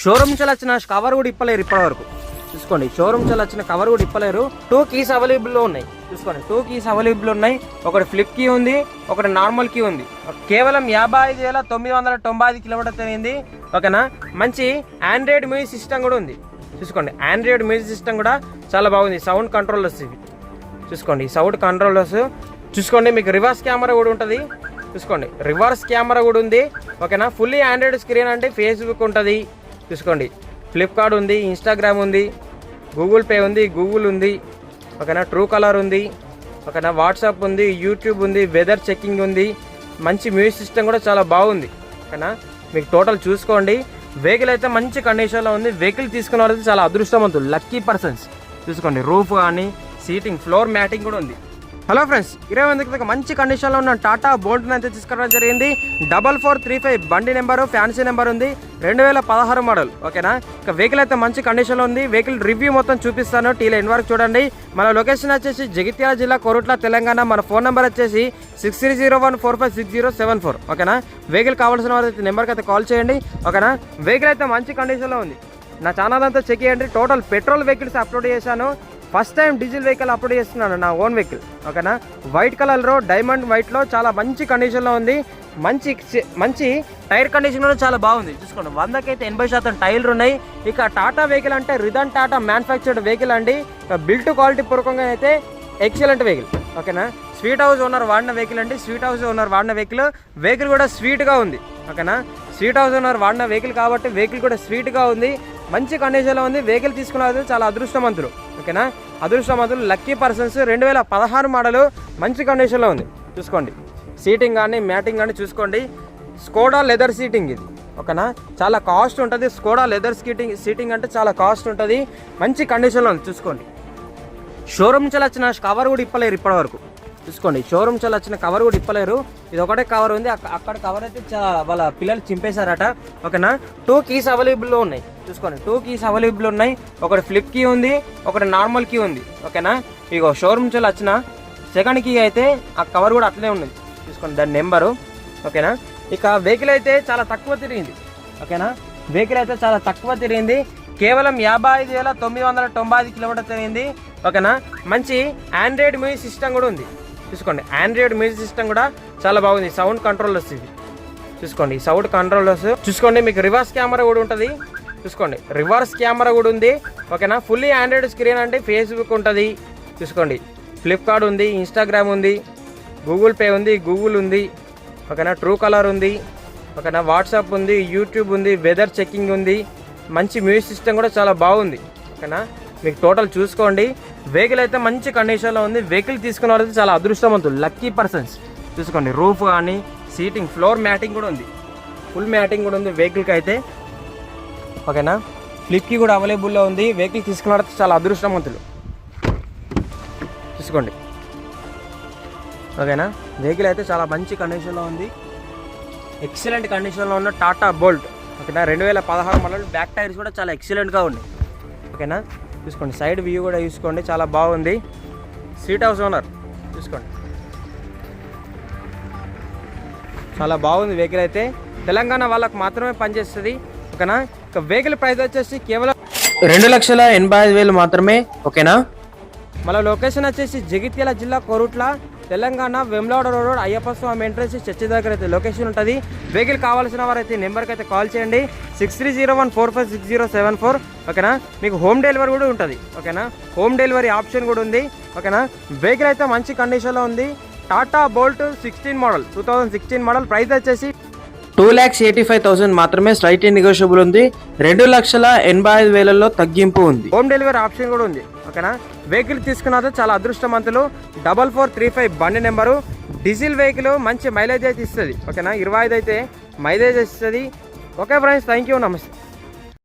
Showroom నుంచి వచ్చిన cover కూడా ఇప్పలేరు ఇప్పటి వరకు. చూసుకోండి, షోరూమ్ నుంచి వచ్చిన కవర్ కూడా ఇప్పలేరు. 2 కీస్ అవైలబుల్లో ఉన్నాయి. చూసుకోండి, 2 కీస్ అవైలబుల్ ఉన్నాయి. ఒకటి ఫ్లిప్ కీ ఉంది, ఒకటి నార్మల్ కీ ఉంది. కేవలం 55,995 కిలోమీటర్ తిరిగింది. ఓకేనా, మంచి ఆండ్రాయిడ్ మ్యూజిక్ సిస్టమ్ కూడా ఉంది. చూసుకోండి, ఆండ్రాయిడ్ మ్యూజిక్ సిస్టమ్ కూడా చాలా బాగుంది. సౌండ్ కంట్రోలర్స్ ఇవి. చూసుకోండి, సౌండ్ కంట్రోలర్స్. చూసుకోండి, మీకు రివర్స్ కెమెరా కూడా ఉంటుంది. చూసుకోండి, రివర్స్ కెమెరా కూడా ఉంది. ఓకేనా, ఫుల్లీ ఆండ్రాయిడ్ స్క్రీన్ అంటే ఫేస్బుక్ ఉంటుంది. చూసుకోండి, ఫ్లిప్కార్ట్ ఉంది, ఇన్స్టాగ్రామ్ ఉంది, గూగుల్ పే ఉంది, గూగుల్ ఉంది. ఓకేనా, ట్రూ కలర్ ఉంది. ఓకేనా, వాట్సాప్ ఉంది, యూట్యూబ్ ఉంది, వెదర్ చెకింగ్ ఉంది. మంచి మ్యూజిక్ సిస్టమ్ కూడా చాలా బాగుంది. ఓకేనా, మీకు టోటల్ చూసుకోండి. వెహికల్ అయితే మంచి కండిషన్లో ఉంది. వెహికల్ తీసుకున్న వాళ్ళైతే చాలా అదృష్టవంతులు, లక్కీ పర్సన్స్. చూసుకోండి, రూఫ్ కానీ సీటింగ్, ఫ్లోర్ మ్యాటింగ్ కూడా ఉంది. హలో ఫ్రెండ్స్, 20 మంచి కండిషన్లో ఉన్న టాటా బోల్ట్ని అయితే తీసుకురావడం జరిగింది. 4435 బండి నెంబరు, ఫ్యాన్సీ నెంబర్ ఉంది, 2016 మోడల్. ఓకేనా, ఇక వెహికల్ అయితే మంచి కండిషన్లో ఉంది. వెహికల్ రివ్యూ మొత్తం చూపిస్తాను. టీలో ఎన్ వరకు చూడండి. మన లొకేషన్ వచ్చేసి జగిత్యాల జిల్లా, కోరుట్ల, తెలంగాణ. మన ఫోన్ నెంబర్ వచ్చేసి 6301456074. ఓకేనా, వెహికల్ కావాల్సిన వారు నెంబర్కి అయితే కాల్ చేయండి. ఓకేనా, వెహికల్ అయితే మంచి కండిషన్లో ఉంది. నా ఛానల్ అంతా చెక్ చేయండి. టోటల్ పెట్రోల్ వెహికల్స్ అప్లోడ్ చేశాను. First time diesel vehicle upload చేస్తున్నాను, నా ఓన్ వెహికల్. ఓకేనా, వైట్ కలర్లో డైమండ్ వైట్లో చాలా మంచి కండిషన్లో ఉంది. మంచి టైర్ కండిషన్ కూడా చాలా బాగుంది. చూసుకోండి, 100కైతే 80% టైర్లు ఉన్నాయి. ఇక టాటా వెహికల్ అంటే రిథన్ టాటా మ్యానుఫ్యాక్చర్డ్ వెహికల్ అండి. బిల్ట్ క్వాలిటీ పూర్వకంగా అయితే ఎక్సలెంట్ వెహికల్. ఓకేనా, స్వీట్ హౌస్ ఓనర్ వాడిన వెహికల్ అండి. స్వీట్ హౌస్ ఓనర్ వాడిన వెహికల్ కూడా స్వీట్గా ఉంది. ఓకేనా, స్వీట్ హౌస్ ఓనర్ వాడిన వెహికల్ కాబట్టి వెహికల్ కూడా స్వీట్గా ఉంది. మంచి కండిషన్లో ఉంది. వెహికల్ తీసుకున్నది చాలా అదృష్టవంతులు. ఓకేనా, అదృష్టవంతులు, లక్కీ పర్సన్స్. 2016 మోడల్, మంచి కండిషన్లో ఉంది. చూసుకోండి, సీటింగ్ కానీ మ్యాటింగ్ కానీ చూసుకోండి. స్కోడా లెదర్ సీటింగ్ ఇది. ఓకేనా, చాలా కాస్ట్ ఉంటుంది. స్కోడా లెదర్ సీటింగ్ అంటే చాలా కాస్ట్ ఉంటుంది. మంచి కండిషన్లో ఉంది. చూసుకోండి, షోరూమ్ నుంచి వచ్చిన కవర్ కూడా ఇప్పలేరు ఇప్పటి వరకు. చూసుకోండి, షోరూమ్ నుంచి వచ్చిన కవర్ కూడా ఇప్పలేరు. ఇది ఒకటే కవర్ ఉంది. అక్కడ కవర్ అయితే వాళ్ళ పిల్లలు చింపేశారట. ఓకేనా, 2 కీస్ అవైలబుల్లో ఉన్నాయి. చూసుకోండి, 2 కీస్ అవైలబుల్ ఉన్నాయి. ఒకటి ఫ్లిప్ కీ ఉంది, ఒకటి నార్మల్ కీ ఉంది. ఓకేనా, ఇగో షోరూమ్ నుంచి వచ్చిన సెకండ్ కీ అయితే ఆ కవర్ కూడా అట్లనే ఉన్నది. చూసుకోండి, దాని నెంబరు. ఓకేనా, ఇక వెహికల్ అయితే చాలా తక్కువ తిరిగింది. ఓకేనా, వెహికల్ అయితే చాలా తక్కువ తిరిగింది. కేవలం 55,995 కిలోమీటర్ తిరిగింది. ఓకేనా, మంచి ఆండ్రాయిడ్ మ్యూజిక్ సిస్టమ్ కూడా ఉంది. చూసుకోండి, ఆండ్రాయిడ్ మ్యూజిక్ సిస్టమ్ కూడా చాలా బాగుంది. సౌండ్ కంట్రోలర్స్ ఇవి. చూసుకోండి, సౌండ్ కంట్రోలర్స్. చూసుకోండి, మీకు రివర్స్ కెమెరా కూడా ఉంటుంది. చూసుకోండి, రివర్స్ కెమెరా కూడా ఉంది. ఓకేనా, ఫుల్లీ ఆండ్రాయిడ్ స్క్రీన్ అంటే ఫేస్బుక్ ఉంటుంది. చూసుకోండి, ఫ్లిప్కార్ట్ ఉంది, ఇన్స్టాగ్రామ్ ఉంది, గూగుల్ పే ఉంది, గూగుల్ ఉంది. ఓకేనా, ట్రూ కలర్ ఉంది. ఓకేనా, వాట్సాప్ ఉంది, యూట్యూబ్ ఉంది, వెదర్ చెకింగ్ ఉంది. మంచి మ్యూజిక్ సిస్టమ్ కూడా చాలా బాగుంది. ఓకేనా, మీకు టోటల్ చూసుకోండి. వెహికల్ అయితే మంచి కండిషన్లో ఉంది. వెహికల్ తీసుకున్న వాళ్ళైతే చాలా అదృష్టవంతులు, లక్కీ పర్సన్స్. చూసుకోండి, రూఫ్ కానీ సీటింగ్, ఫ్లోర్ మ్యాటింగ్ కూడా ఉంది, ఫుల్ మ్యాటింగ్ కూడా ఉంది వెహికల్కి అయితే. ఓకేనా, ఫ్లిప్కి కూడా అవైలబుల్లో ఉంది. వెహికల్ తీసుకున్న వాళ్ళైతే చాలా అదృష్టవంతులు. చూసుకోండి, ఓకేనా, వెహికల్ అయితే చాలా మంచి కండిషన్లో ఉంది. ఎక్సలెంట్ కండిషన్లో ఉన్న టాటా బోల్ట్. ఓకేనా, 2016 మోడల్. బ్యాక్ టైర్స్ కూడా చాలా ఎక్సలెంట్గా ఉన్నాయి. ఓకేనా, చూసుకోండి, సైడ్ వ్యూ కూడా చూసుకోండి, చాలా బాగుంది. Seat house owner. చూసుకోండి, చాలా బాగుంది వెహికల్ అయితే. తెలంగాణ వాళ్ళకు మాత్రమే పనిచేస్తుంది. ఓకేనా, ఇక వెహికల్ ప్రైస్ వచ్చేసి కేవలం 2,85,000 మాత్రమే. ఓకేనా, మన లొకేషన్ వచ్చేసి జగిత్యాల జిల్లా, కోరుట్ల, తెలంగాణ. వెమ్లవాడ రోడ్, అయ్యప్ప స్వామి ఎంట్రన్స్, చర్చి దగ్గర అయితే లొకేషన్ ఉంటుంది. వెహికల్ కావాల్సిన వారైతే నెంబర్కి అయితే కాల్ చేయండి. 6301456074. ఓకేనా, మీకు హోమ్ డెలివరీ కూడా ఉంటుంది. ఓకేనా, హోమ్ డెలివరీ ఆప్షన్ కూడా ఉంది. ఓకేనా, వెహికల్ అయితే మంచి కండిషన్లో ఉంది. Tata bolt 2016 model. ప్రైస్ వచ్చేసి 2,85,000 మాత్రమే. స్లైట్ నెగోషియబుల్ ఉంది. 2,85,000లో తగ్గింపు ఉంది. హోమ్ డెలివరీ ఆప్షన్ కూడా ఉంది. ఓకేనా, వెహికల్ తీసుకున్నది చాలా అదృష్టవంతులు. 4435 బండి నెంబరు. డీజిల్ వెహికల్, మంచి మైలేజ్ అయితే ఇస్తుంది. ఓకేనా, 25 అయితే మైలేజ్ ఇస్తుంది. ఓకే ఫ్రెండ్స్, థ్యాంక్ యూ, నమస్తే.